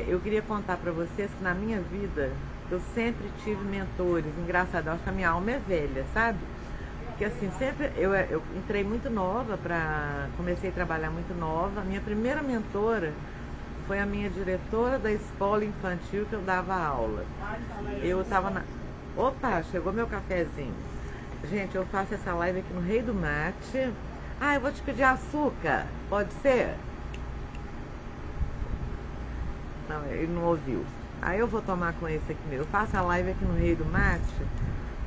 Eu queria contar para vocês que na minha vida eu sempre tive mentores. Engraçado, eu acho que a minha alma é velha, sabe? Porque assim, sempre eu entrei muito nova comecei a trabalhar muito nova. Minha primeira mentora foi a minha diretora da escola infantil que eu dava aula. Eu tava na. Opa, chegou meu cafezinho. Gente, eu faço essa live aqui no Rei do Mate. Ah, eu vou te pedir açúcar, pode ser? Não, ele não ouviu. Aí eu vou tomar com esse aqui mesmo. Eu faço a live aqui no Rei do Mate,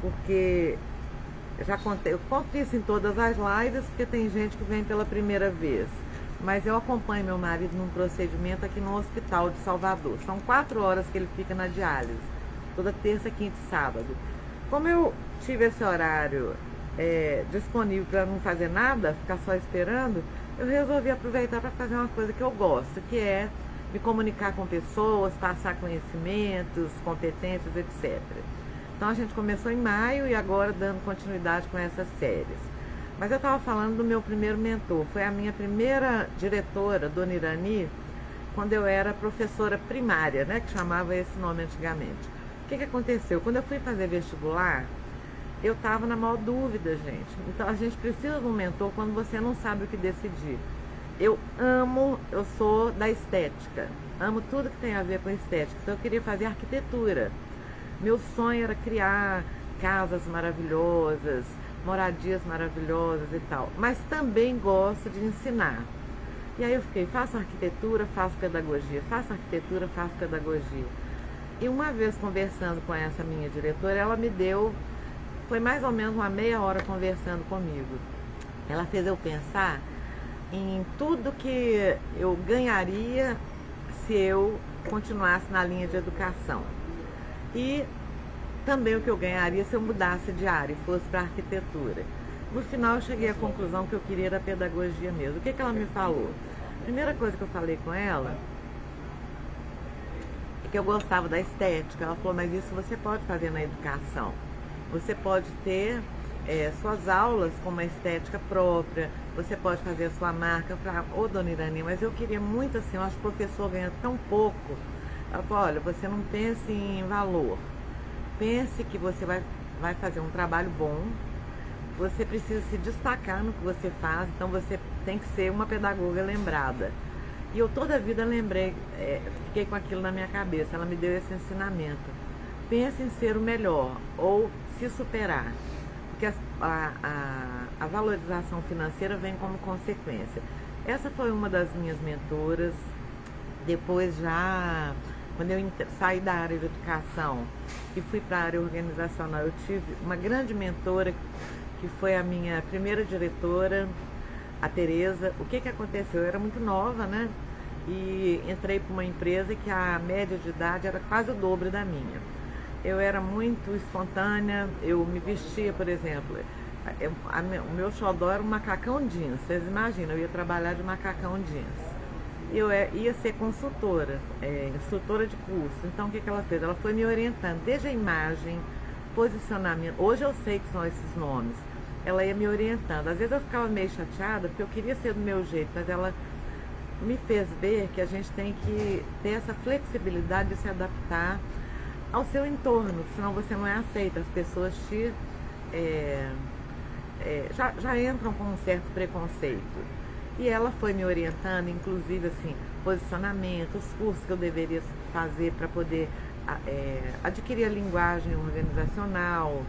porque eu já contei, eu conto isso em todas as lives, porque tem gente que vem pela primeira vez. Mas eu acompanho meu marido num procedimento aqui no hospital de Salvador. São 4 horas que ele fica na diálise, toda terça, quinta e sábado. Como eu tive esse horário disponível para não fazer nada, ficar só esperando, eu resolvi aproveitar para fazer uma coisa que eu gosto, que é me comunicar com pessoas, passar conhecimentos, competências, etc. Então a gente começou em maio e agora dando continuidade com essas séries. Mas eu estava falando do meu primeiro mentor, foi a minha primeira diretora, Dona Irani, quando eu era professora primária, né, que chamava esse nome antigamente. O que aconteceu? Quando eu fui fazer vestibular, eu estava na maior dúvida, gente. Então a gente precisa de um mentor quando você não sabe o que decidir. Eu sou da estética, amo tudo que tem a ver com estética, então eu queria fazer arquitetura. Meu sonho era criar casas maravilhosas, moradias maravilhosas e tal, mas também gosto de ensinar. E aí eu fiquei, faço arquitetura, faço pedagogia, faço arquitetura, faço pedagogia. E uma vez conversando com essa minha diretora, ela me deu, foi mais ou menos uma meia hora conversando comigo. Ela fez eu pensar em tudo que eu ganharia se eu continuasse na linha de educação. E também o que eu ganharia se eu mudasse de área e fosse para arquitetura. No final eu cheguei à conclusão que eu queria era pedagogia mesmo. O que ela me falou? A primeira coisa que eu falei com ela é que eu gostava da estética. Ela falou, mas isso você pode fazer na educação. Você pode ter suas aulas com uma estética própria, você pode fazer a sua marca. Eu falei, ô Dona Irani, mas eu queria muito assim, eu acho que o professor ganha tão pouco. Ela falou, olha, você não pense em valor, pense que você vai fazer um trabalho bom, você precisa se destacar no que você faz, então você tem que ser uma pedagoga lembrada. E eu toda a vida lembrei, fiquei com aquilo na minha cabeça, ela me deu esse ensinamento. Pense em ser o melhor ou se superar, porque a valorização financeira vem como consequência. Essa foi uma das minhas mentoras. Depois já, quando eu saí da área de educação e fui para a área organizacional, eu tive uma grande mentora que foi a minha primeira diretora, a Tereza. O que aconteceu? Eu era muito nova, né? E entrei para uma empresa que a média de idade era quase o dobro da minha. Eu era muito espontânea, eu me vestia, por exemplo, o meu xodó era um macacão jeans, vocês imaginam, eu ia trabalhar de macacão jeans. Eu ia ser consultora, instrutora de curso. Então o que ela fez? Ela foi me orientando, desde a imagem, posicionamento. Hoje eu sei que são esses nomes. Ela ia me orientando. Às vezes eu ficava meio chateada, porque eu queria ser do meu jeito, mas ela me fez ver que a gente tem que ter essa flexibilidade de se adaptar ao seu entorno, senão você não é aceita. As pessoas já entram com um certo preconceito. E ela foi me orientando, inclusive assim, posicionamento, os cursos que eu deveria fazer para poder adquirir a linguagem organizacional.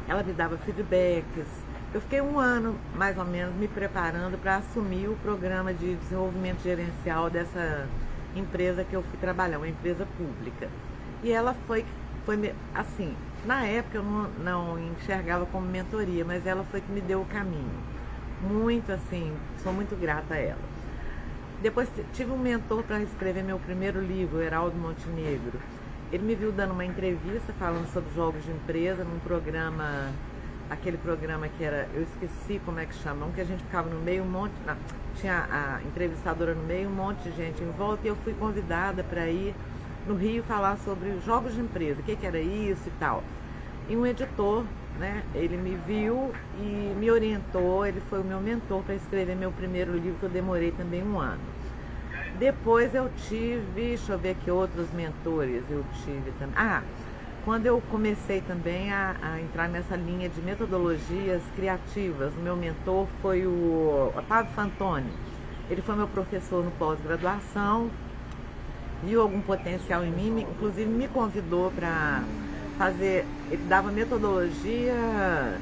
Ela me dava feedbacks. Eu fiquei um ano, mais ou menos, me preparando para assumir o programa de desenvolvimento gerencial dessa empresa que eu fui trabalhar, uma empresa pública. E ela foi assim, na época eu não enxergava como mentoria, mas ela foi que me deu o caminho. Muito assim, sou muito grata a ela. Depois tive um mentor para escrever meu primeiro livro, Heraldo Montenegro. Ele me viu dando uma entrevista falando sobre jogos de empresa num programa, aquele programa que era, eu esqueci como é que chama, que a gente ficava no meio, tinha a entrevistadora no meio, um monte de gente em volta, e eu fui convidada para ir no Rio falar sobre jogos de empresa, o que era isso e tal. E um editor, né, ele me viu e me orientou, ele foi o meu mentor para escrever meu primeiro livro, que eu demorei também um ano. Depois eu tive, deixa eu ver que outros mentores eu tive também. Quando eu comecei também a entrar nessa linha de metodologias criativas, o meu mentor foi o Otávio Fantoni. Ele foi meu professor no pós-graduação, viu algum potencial em mim, inclusive me convidou para fazer, ele dava metodologias,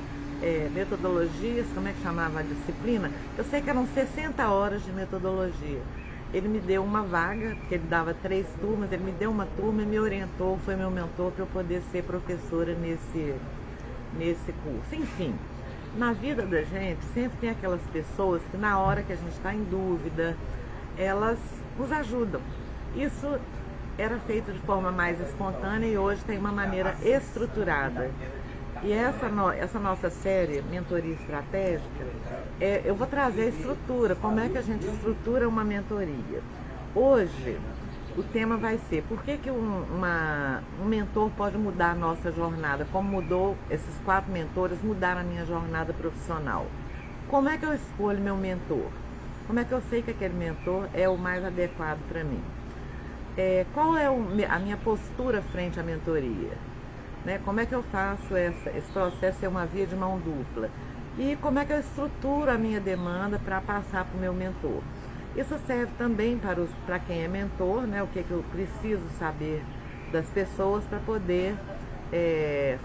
como é que chamava a disciplina? Eu sei que eram 60 horas de metodologia. Ele me deu uma vaga, porque ele dava 3 turmas, ele me deu uma turma e me orientou, foi meu mentor para eu poder ser professora nesse curso. Enfim, na vida da gente sempre tem aquelas pessoas que na hora que a gente está em dúvida, elas nos ajudam. Isso era feito de forma mais espontânea e hoje tem uma maneira estruturada. E essa nossa série, Mentoria Estratégica, eu vou trazer a estrutura, como é que a gente estrutura uma mentoria. Hoje, o tema vai ser por que um mentor pode mudar a nossa jornada, como mudou, esses 4 mentores mudaram a minha jornada profissional. Como é que eu escolho meu mentor? Como é que eu sei que aquele mentor é o mais adequado para mim? Qual é a minha postura frente à mentoria? Né? Como é que eu faço esse processo ser uma via de mão dupla? E como é que eu estruturo a minha demanda para passar para o meu mentor? Isso serve também para quem é mentor, né? O que eu preciso saber das pessoas para poder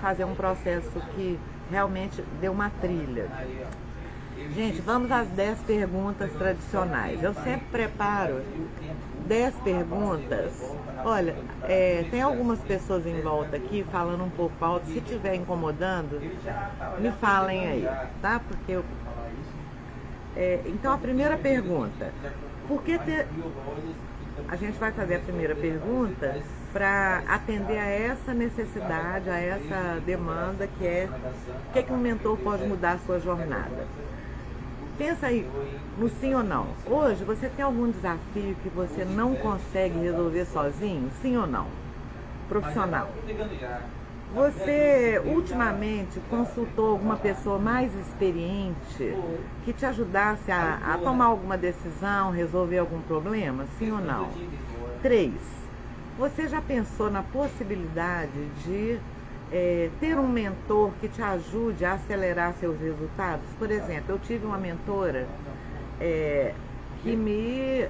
fazer um processo que realmente dê uma trilha. Gente, vamos às 10 perguntas tradicionais. Eu sempre preparo 10 perguntas. Olha, tem algumas pessoas em volta aqui falando um pouco alto. Se estiver incomodando, me falem aí, tá? Porque então a primeira pergunta, a gente vai fazer a primeira pergunta para atender a essa necessidade, a essa demanda que é o que um mentor pode mudar a sua jornada. Pensa aí no sim ou não. Hoje você tem algum desafio que você não consegue resolver sozinho? Sim ou não? Profissional. Você ultimamente consultou alguma pessoa mais experiente que te ajudasse a tomar alguma decisão, resolver algum problema? Sim ou não? 3. Você já pensou na possibilidade de ter um mentor que te ajude a acelerar seus resultados? Por exemplo, eu tive uma mentora que me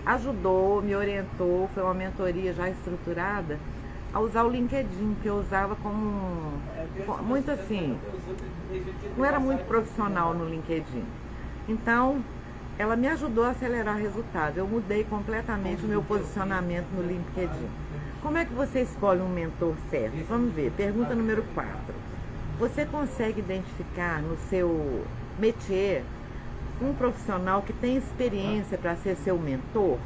ajudou, me orientou, foi uma mentoria já estruturada, a usar o LinkedIn, que eu usava como muito assim, não era muito profissional no LinkedIn. Então, ela me ajudou a acelerar resultados. Eu mudei completamente o meu posicionamento no LinkedIn. Como é que você escolhe um mentor certo? Vamos ver. Pergunta número 4. Você consegue identificar no seu métier um profissional que tem experiência para ser seu mentor?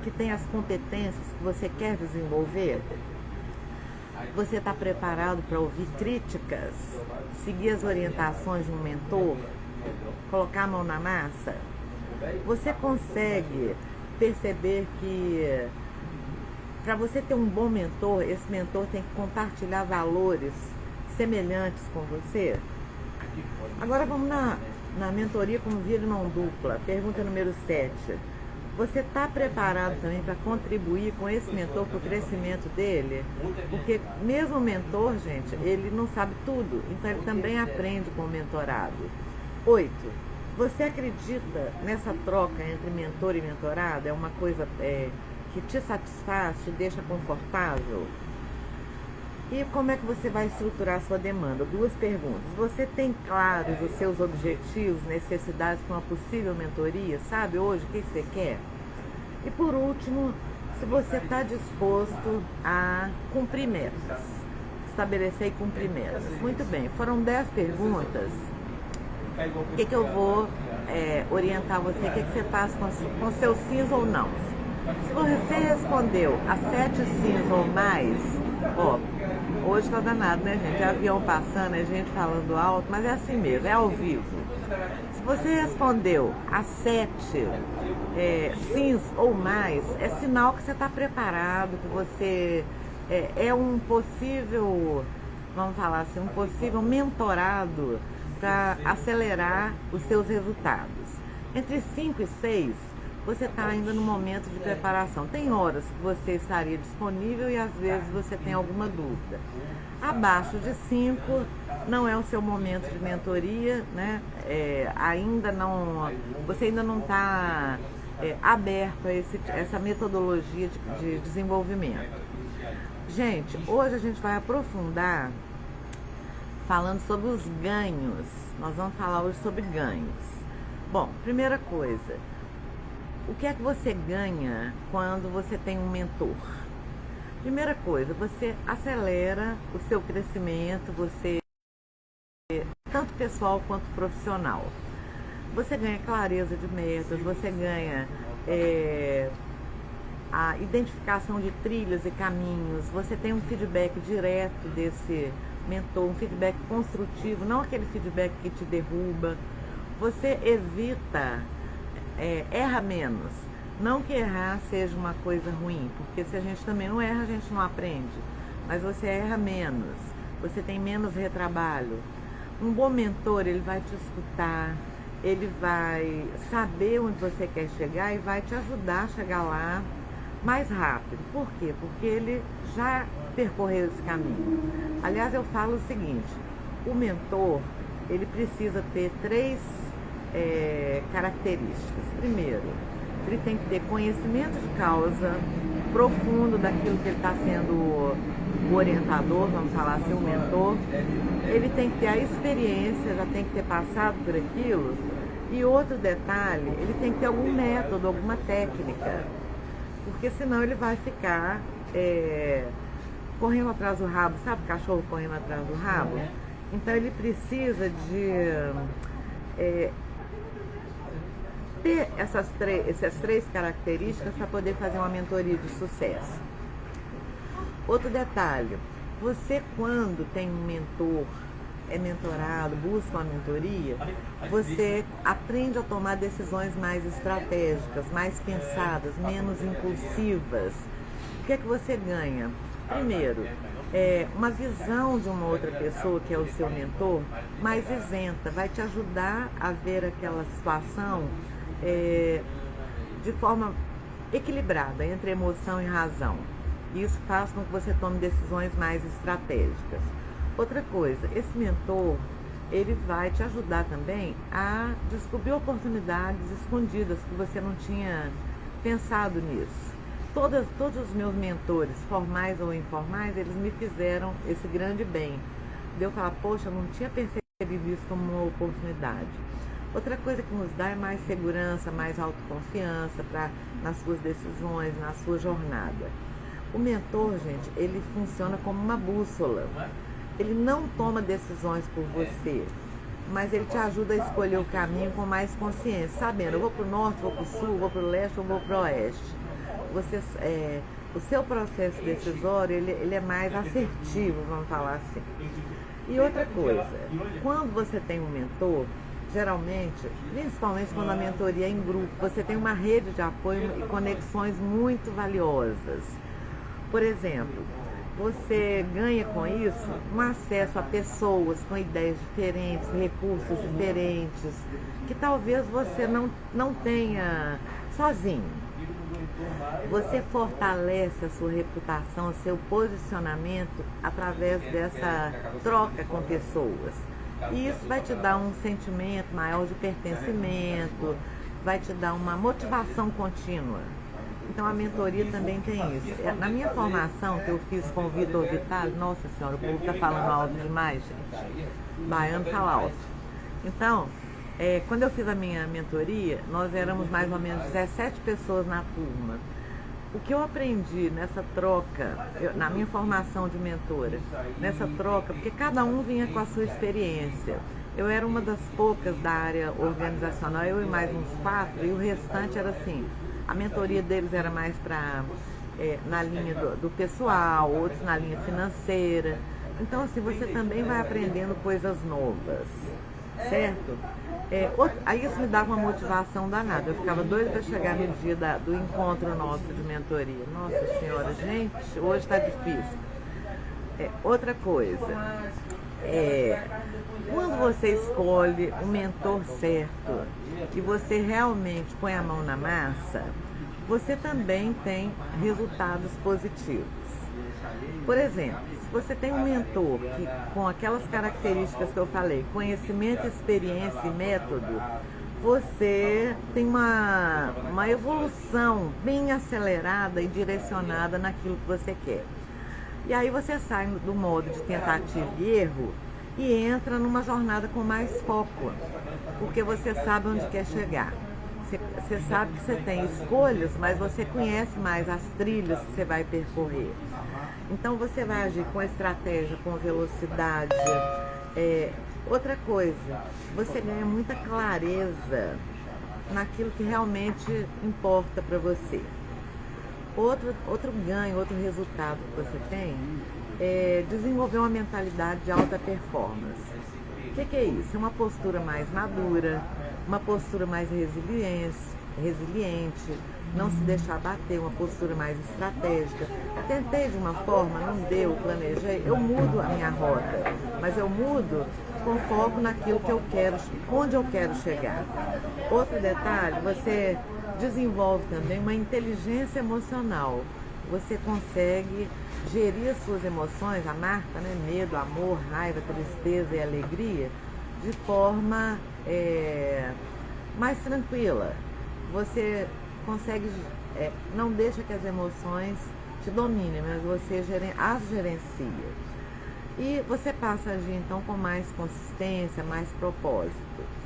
Que tem as competências que você quer desenvolver? Você está preparado para ouvir críticas? Seguir as orientações de um mentor? Colocar a mão na massa? Você consegue perceber que para você ter um bom mentor, esse mentor tem que compartilhar valores semelhantes com você? Agora vamos na mentoria como via de mão dupla. Pergunta número 7. Você está preparado também para contribuir com esse mentor para o crescimento dele? Porque mesmo o mentor, gente, ele não sabe tudo, então ele também aprende com o mentorado. 8. Você acredita nessa troca entre mentor e mentorado? É uma coisa que te satisfaz, te deixa confortável? E como é que você vai estruturar a sua demanda? 2 perguntas. Você tem claros os seus objetivos, necessidades para uma possível mentoria? Sabe hoje o que você quer? E por último, se você está disposto a cumprir metas. Estabelecer e cumprir metas. Muito bem, foram 10 perguntas. O que eu vou orientar você? O que você faz com seus sims ou não? Se você respondeu a 7 sims ou mais, hoje tá danado, né, gente? É avião passando, é gente falando alto, mas é assim mesmo, é ao vivo. Se você respondeu a 7 sims ou mais, é sinal que você está preparado, que você é um possível, vamos falar assim, um possível mentorado para acelerar os seus resultados. Entre 5 e 6, você está ainda no momento de preparação. Tem horas que você estaria disponível e às vezes você tem alguma dúvida. Abaixo de 5 não é o seu momento de mentoria, né? Você ainda não está aberto a essa metodologia de desenvolvimento. Gente, hoje a gente vai aprofundar falando sobre os ganhos. Nós vamos falar hoje sobre ganhos. Bom, primeira coisa, o que é que você ganha quando você tem um mentor? Primeira coisa, você acelera o seu crescimento, tanto pessoal quanto profissional. Você ganha clareza de metas, você ganha a identificação de trilhas e caminhos, você tem um feedback direto desse mentor, um feedback construtivo, não aquele feedback que te derruba. Você evita, erra menos. Não que errar seja uma coisa ruim, porque se a gente também não erra, a gente não aprende. Mas você erra menos, você tem menos retrabalho. Um bom mentor, ele vai te escutar, ele vai saber onde você quer chegar e vai te ajudar a chegar lá mais rápido. Por quê? Porque ele já percorreu esse caminho. Aliás, eu falo o seguinte, o mentor, ele precisa ter 3 características. Primeiro, ele tem que ter conhecimento de causa profundo daquilo que ele está sendo o orientador, vamos falar assim, o mentor. Ele tem que ter a experiência, já tem que ter passado por aquilo. E outro detalhe, ele tem que ter algum método, alguma técnica, porque senão ele vai ficar correndo atrás do rabo, sabe, cachorro correndo atrás do rabo? Então ele precisa de ter essas 3 características para poder fazer uma mentoria de sucesso. Outro detalhe, você quando tem um mentor, é mentorado, busca uma mentoria, você aprende a tomar decisões mais estratégicas, mais pensadas, menos impulsivas. O que é que você ganha? Primeiro, uma visão de uma outra pessoa, que é o seu mentor, mais isenta, vai te ajudar a ver aquela situação de forma equilibrada entre emoção e razão. Isso faz com que você tome decisões mais estratégicas. Outra coisa, esse mentor, ele vai te ajudar também a descobrir oportunidades escondidas que você não tinha pensado nisso. Todos os meus mentores, formais ou informais, eles me fizeram esse grande bem. De eu falar, poxa, eu não tinha percebido isso como uma oportunidade. Outra coisa que nos dá é mais segurança, mais autoconfiança nas suas decisões, na sua jornada. O mentor, gente, ele funciona como uma bússola. Ele não toma decisões por você, mas ele te ajuda a escolher o caminho com mais consciência, sabendo, eu vou para o norte, vou para o sul, vou para o leste ou vou para o oeste. O seu processo decisório, ele é mais assertivo, vamos falar assim. E outra coisa, quando você tem um mentor, geralmente, principalmente quando a mentoria é em grupo, você tem uma rede de apoio e conexões muito valiosas. Por exemplo, você ganha com isso um acesso a pessoas com ideias diferentes, recursos diferentes, que talvez você não tenha sozinho. Você fortalece a sua reputação, o seu posicionamento através dessa troca com pessoas. E isso vai te dar um sentimento maior de pertencimento, vai te dar uma motivação contínua. Então a mentoria também tem isso. Na minha formação que eu fiz com o Vitor Vitale, nossa senhora, o povo está falando alto demais, gente. Baiano fala alto. Então, quando eu fiz a minha mentoria, nós éramos mais ou menos 17 pessoas na turma. O que eu aprendi nessa troca, na minha formação de mentora, nessa troca, porque cada um vinha com a sua experiência. Eu era uma das poucas da área organizacional, eu e mais uns 4, e o restante era assim, a mentoria deles era mais na linha do pessoal, outros na linha financeira. Então, assim, você também vai aprendendo coisas novas, certo? Aí isso me dava uma motivação danada. Eu ficava doida para chegar no dia do encontro nosso de mentoria. Nossa senhora, gente, hoje está difícil. Outra coisa, quando você escolhe o mentor certo, e você realmente põe a mão na massa, você também tem resultados positivos. Por exemplo, se você tem um mentor que, com aquelas características que eu falei, conhecimento, experiência e método, você tem uma evolução bem acelerada e direcionada naquilo que você quer. E aí você sai do modo de tentativa e erro e entra numa jornada com mais foco, porque você sabe onde quer chegar. Você sabe que você tem escolhas, mas você conhece mais as trilhas que você vai percorrer. Então você vai agir com estratégia, com velocidade. Outra coisa, você ganha muita clareza naquilo que realmente importa para você. Outro ganho, outro resultado que você tem é desenvolver uma mentalidade de alta performance. O que é isso? É uma postura mais madura, uma postura mais resiliente, não se deixar bater, uma postura mais estratégica. Tentei de uma forma, não deu, planejei, eu mudo a minha rota, mas eu mudo com foco naquilo que eu quero, onde eu quero chegar. Outro detalhe, você desenvolve também uma inteligência emocional. Você consegue gerir as suas emoções, a marca, né? Medo, amor, raiva, tristeza e alegria, de forma mais tranquila. Você consegue, não deixa que as emoções te dominem, mas você as gerencia. E você passa a agir então com mais consistência, mais propósito.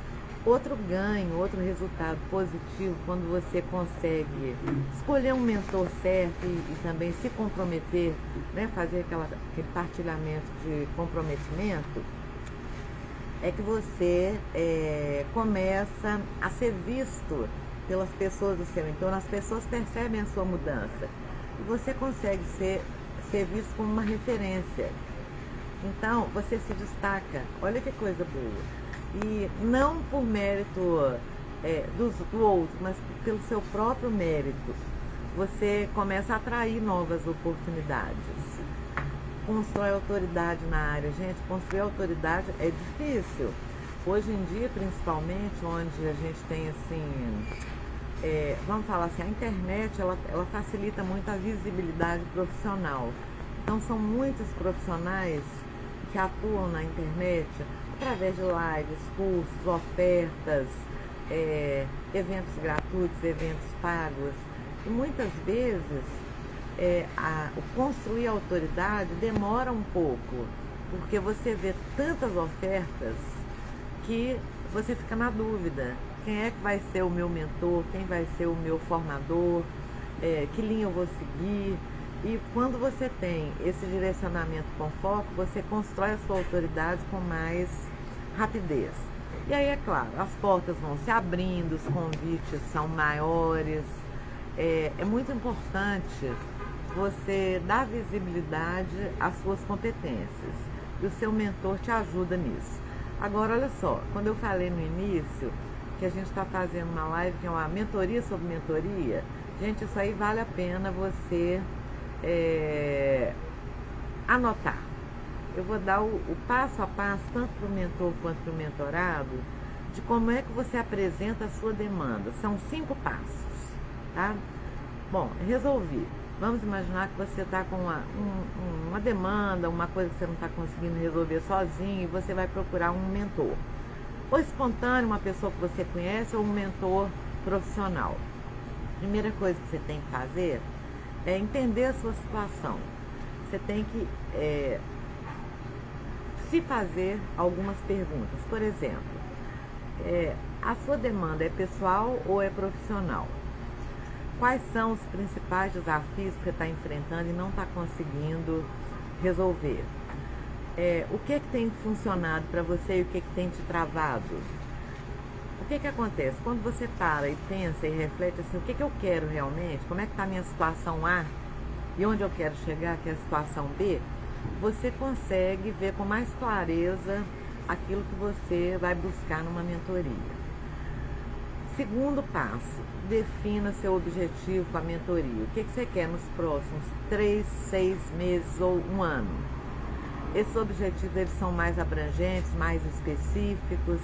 Outro ganho, outro resultado positivo, quando você consegue escolher um mentor certo e também se comprometer, né, fazer aquele partilhamento de comprometimento, é que você começa a ser visto pelas pessoas do seu entorno, as pessoas percebem a sua mudança e você consegue ser visto como uma referência. Então, você se destaca, olha que coisa boa. E não por mérito do outro, mas pelo seu próprio mérito. Você começa a atrair novas oportunidades. Constrói autoridade na área. Gente, construir autoridade é difícil. Hoje em dia, principalmente, onde a gente tem assim, vamos falar assim, a internet, ela facilita muito a visibilidade profissional. Então, são muitos profissionais que atuam na internet através de lives, cursos, ofertas, eventos gratuitos, eventos pagos. E muitas vezes o construir a autoridade demora um pouco, porque você vê tantas ofertas que você fica na dúvida. Quem é que vai ser o meu mentor? Quem vai ser o meu formador? Que linha eu vou seguir? E quando você tem esse direcionamento com foco, você constrói a sua autoridade com mais rapidez. E aí, é claro, as portas vão se abrindo, os convites são maiores. É muito importante você dar visibilidade às suas competências. E o seu mentor te ajuda nisso. Agora, olha só, quando eu falei no início que a gente está fazendo uma live que é uma mentoria sobre mentoria, gente, isso aí vale a pena você anotar. Eu vou dar o passo a passo, tanto para o mentor quanto para o mentorado, de como é que você apresenta a sua demanda. São 5 passos, tá? Bom, resolvi. Vamos imaginar que você está com uma demanda, uma coisa que você não está conseguindo resolver sozinho e você vai procurar um mentor. Ou espontâneo, uma pessoa que você conhece, ou um mentor profissional. Primeira coisa que você tem que fazer é entender a sua situação. Você tem que se fazer algumas perguntas. Por exemplo, a sua demanda é pessoal ou é profissional? Quais são os principais desafios que você está enfrentando e não está conseguindo resolver? O que tem funcionado para você e o que tem te travado? O que acontece? Quando você para e pensa e reflete assim, o que eu quero realmente? Como é que está a minha situação A e onde eu quero chegar, que é a situação B? Você consegue ver com mais clareza aquilo que você vai buscar numa mentoria. Segundo passo, defina seu objetivo com a mentoria. O que você quer nos próximos 3, 6 meses ou um ano? Esses objetivos eles são mais abrangentes, mais específicos.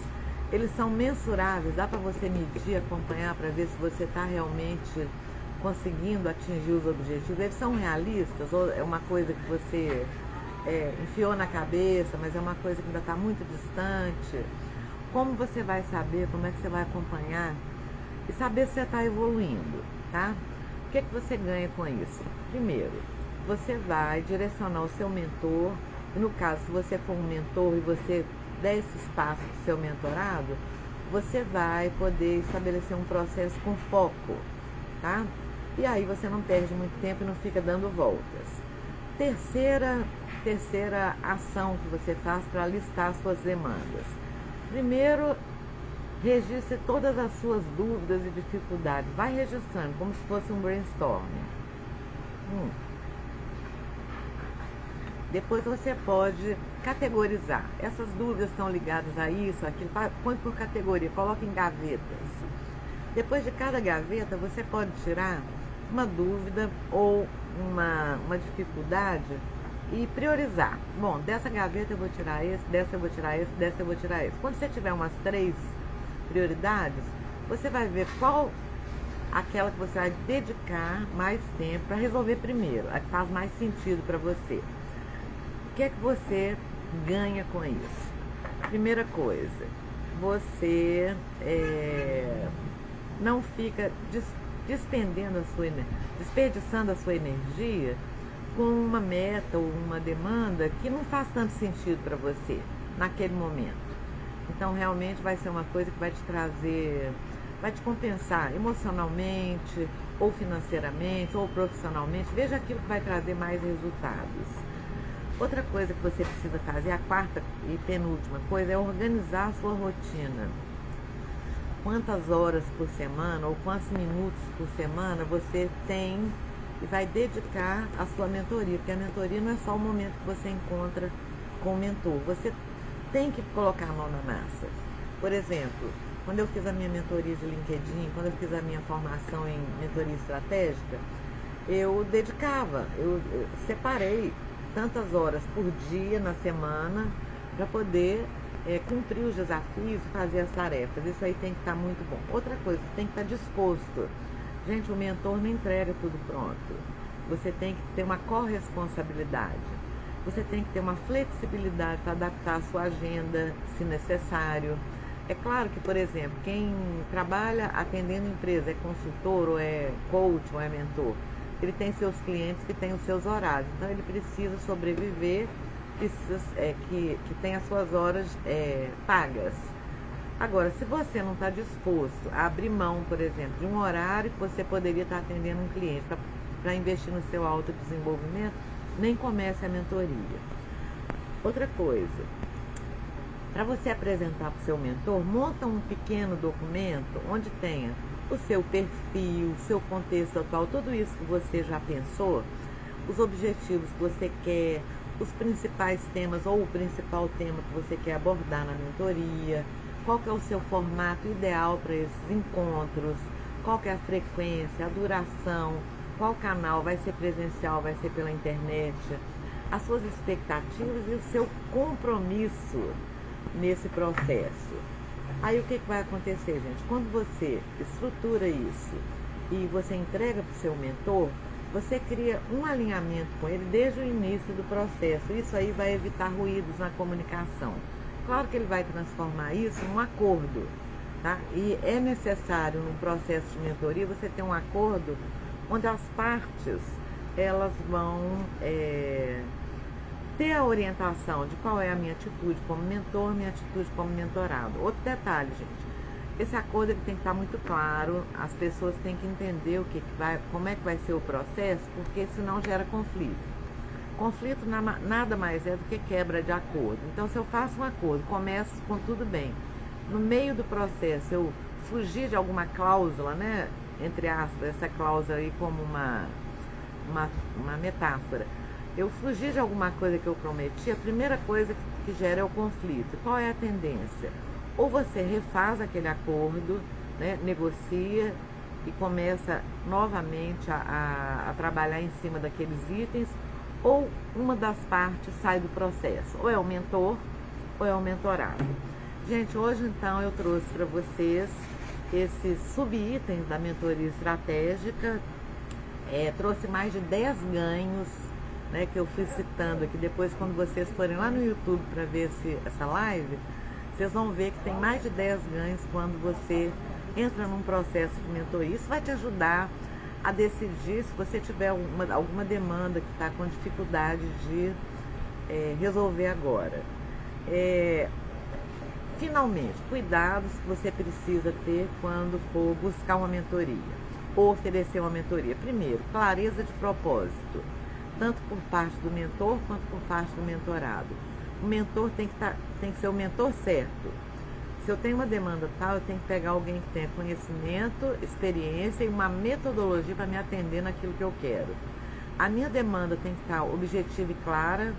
eles são mensuráveis, dá para você medir, acompanhar para ver se você está realmente conseguindo atingir os objetivos. Eles são realistas ou é uma coisa que você enfiou na cabeça, mas é uma coisa que ainda está muito distante? Como você vai saber, como é que você vai acompanhar e saber se você está evoluindo, tá? O que você ganha com isso? Primeiro, você vai direcionar o seu mentor, e no caso, se você for um mentor e você der esse espaço para o seu mentorado, você vai poder estabelecer um processo com foco, tá? E aí você não perde muito tempo e não fica dando voltas. Terceira ação que você faz para listar as suas demandas. Primeiro, registre todas as suas dúvidas e dificuldades. Vai registrando, como se fosse um brainstorming. Depois você pode categorizar. Essas dúvidas estão ligadas a isso, aquilo. Põe por categoria, coloca em gavetas. Depois de cada gaveta, você pode tirar uma dúvida ou uma dificuldade e priorizar. Bom, dessa gaveta eu vou tirar esse, dessa eu vou tirar esse, dessa eu vou tirar esse. Quando você tiver umas 3 prioridades, você vai ver qual aquela que você vai dedicar mais tempo para resolver primeiro, a que faz mais sentido para você. O que é que você ganha com isso? Primeira coisa, você não fica desperdiçando a sua energia com uma meta ou uma demanda que não faz tanto sentido para você naquele momento. Então realmente vai ser uma coisa que vai te trazer, vai te compensar emocionalmente, ou financeiramente, ou profissionalmente. Veja aquilo que vai trazer mais resultados. Outra coisa que você precisa fazer, a quarta e penúltima coisa, é organizar a sua rotina. Quantas horas por semana ou quantos minutos por semana você tem e vai dedicar à sua mentoria, porque a mentoria não é só o momento que você encontra com o mentor, você tem que colocar a mão na massa. Por exemplo, quando eu fiz a minha mentoria de LinkedIn, quando eu fiz a minha formação em mentoria estratégica, eu dedicava, eu separei tantas horas por dia na semana para poder cumprir os desafios e fazer as tarefas. Isso aí tem que estar muito bom. Outra coisa, você tem que estar disposto. Gente, o mentor não entrega tudo pronto. Você tem que ter uma corresponsabilidade. Você tem que ter uma flexibilidade para adaptar a sua agenda, se necessário. É claro que, por exemplo, quem trabalha atendendo empresa, é consultor, ou é coach, ou é mentor, ele tem seus clientes que têm os seus horários. Então, ele precisa sobreviver, precisa que tem as suas horas pagas. Agora, se você não está disposto a abrir mão, por exemplo, de um horário que você poderia estar atendendo um cliente para investir no seu autodesenvolvimento, nem comece a mentoria. Outra coisa, para você apresentar para o seu mentor, monta um pequeno documento onde tenha o seu perfil, o seu contexto atual, tudo isso que você já pensou, os objetivos que você quer, os principais temas ou o principal tema que você quer abordar na mentoria, qual que é o seu formato ideal para esses encontros, qual que é a frequência, a duração, qual canal, vai ser presencial, vai ser pela internet, as suas expectativas e o seu compromisso nesse processo. Aí o que vai acontecer, gente? Quando você estrutura isso e você entrega para o seu mentor, você cria um alinhamento com ele desde o início do processo. Isso aí vai evitar ruídos na comunicação. Claro que ele vai transformar isso num acordo, tá? E é necessário no processo de mentoria você ter um acordo onde as partes elas vão ter a orientação de qual é a minha atitude como mentor, minha atitude como mentorado. Outro detalhe, gente, esse acordo ele tem que estar muito claro, as pessoas têm que entender como é que vai ser o processo, porque senão gera conflito. Conflito nada mais é do que quebra de acordo. Então, se eu faço um acordo, começo com tudo bem, no meio do processo eu fugir de alguma cláusula, né, entre aspas, essa cláusula aí como uma metáfora, eu fugir de alguma coisa que eu prometi, a primeira coisa que gera é o conflito. Qual é a tendência? Ou você refaz aquele acordo, né, negocia e começa novamente a trabalhar em cima daqueles itens, ou uma das partes sai do processo, ou é o mentor ou é o mentorado. Gente, hoje então eu trouxe para vocês esses subitens da mentoria estratégica. Trouxe mais de 10 ganhos, né, que eu fui citando aqui. Depois, quando vocês forem lá no YouTube para ver essa live, vocês vão ver que tem mais de 10 ganhos quando você entra num processo de mentoria. Isso vai te ajudar a decidir se você tiver alguma demanda que está com dificuldade de resolver agora. Finalmente, cuidados que você precisa ter quando for buscar uma mentoria ou oferecer uma mentoria. Primeiro, clareza de propósito, tanto por parte do mentor quanto por parte do mentorado. O mentor tem que ser o mentor certo. Se eu tenho uma demanda tal, eu tenho que pegar alguém que tenha conhecimento, experiência e uma metodologia para me atender naquilo que eu quero. A minha demanda tem que estar objetiva e clara.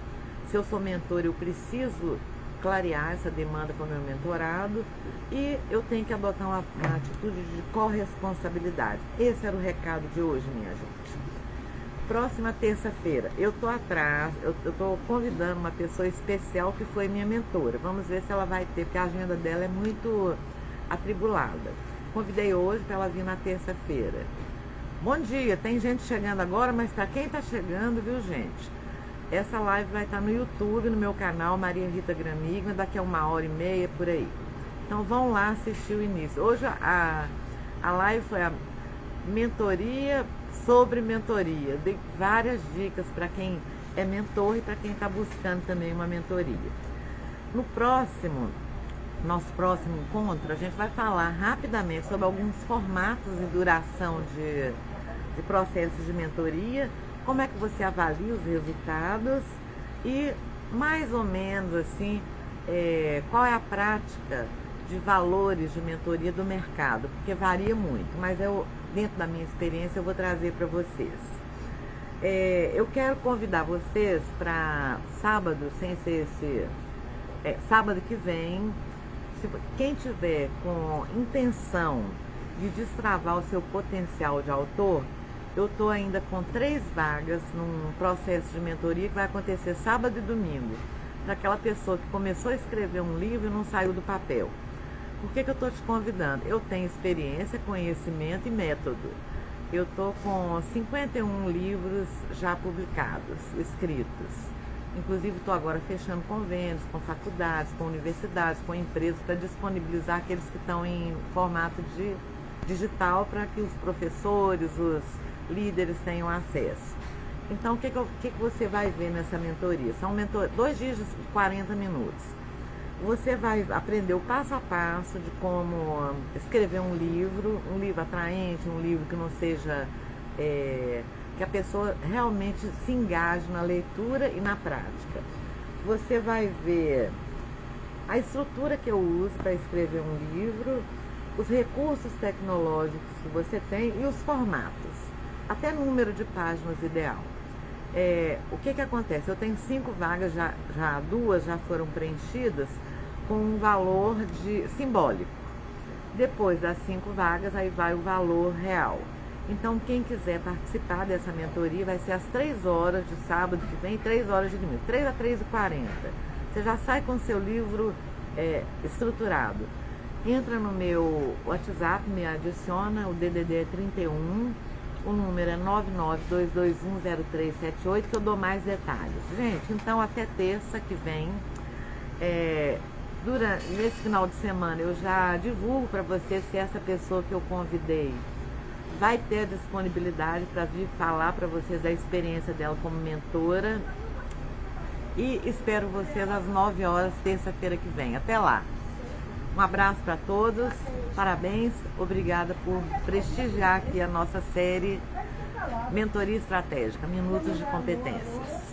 Se eu sou mentor, eu preciso clarear essa demanda com o meu mentorado e eu tenho que adotar uma atitude de corresponsabilidade. Esse era o recado de hoje, minha gente. Próxima terça-feira, eu tô convidando uma pessoa especial que foi minha mentora. Vamos ver se ela vai ter, porque a agenda dela é muito atribulada. Convidei hoje para ela vir na terça-feira. Bom dia, tem gente chegando agora, mas para quem está chegando, viu, gente? Essa live vai estar no YouTube, no meu canal, Maria Rita Gramigna, daqui a 1h30, por aí. Então vão lá assistir o início. Hoje a live foi a mentoria sobre mentoria. Dei várias dicas para quem é mentor e para quem está buscando também uma mentoria. No nosso próximo encontro, a gente vai falar rapidamente sobre alguns formatos e duração de processos de mentoria, como é que você avalia os resultados e mais ou menos assim, qual é a prática de valores de mentoria do mercado, porque varia muito, mas dentro da minha experiência eu vou trazer para vocês. Eu quero convidar vocês para sábado, sem ser sábado que vem, quem tiver com intenção de destravar o seu potencial de autor, eu estou ainda com 3 vagas num processo de mentoria que vai acontecer sábado e domingo, para aquela pessoa que começou a escrever um livro e não saiu do papel. Por que eu estou te convidando? Eu tenho experiência, conhecimento e método. Eu estou com 51 livros já publicados, escritos. Inclusive estou agora fechando convênios com faculdades, com universidades, com empresas, para disponibilizar aqueles que estão em formato digital para que os professores, os líderes tenham acesso. Então, o que você vai ver nessa mentoria? São 2 dias de 40 minutos. Você vai aprender o passo a passo de como escrever um livro atraente, um livro que não seja... que a pessoa realmente se engaje na leitura e na prática. Você vai ver a estrutura que eu uso para escrever um livro, os recursos tecnológicos que você tem e os formatos, até número de páginas ideal. O que acontece? Eu tenho 5 vagas, já 2 já foram preenchidas com um valor simbólico. Depois das 5 vagas, aí vai o valor real. Então, quem quiser participar dessa mentoria vai ser às 3 horas de sábado que vem, 3 horas de domingo, 3 a 3h40. Você já sai com o seu livro estruturado. Entra no meu WhatsApp, me adiciona, o DDD é 31, o número é 992210378, que eu dou mais detalhes. Gente, então até terça que vem, nesse final de semana, eu já divulgo para vocês se essa pessoa que eu convidei vai ter a disponibilidade para vir falar para vocês da experiência dela como mentora. E espero vocês às 9 horas, terça-feira que vem. Até lá! Um abraço para todos, parabéns, obrigada por prestigiar aqui a nossa série Mentoria Estratégica, Minutos de Competências.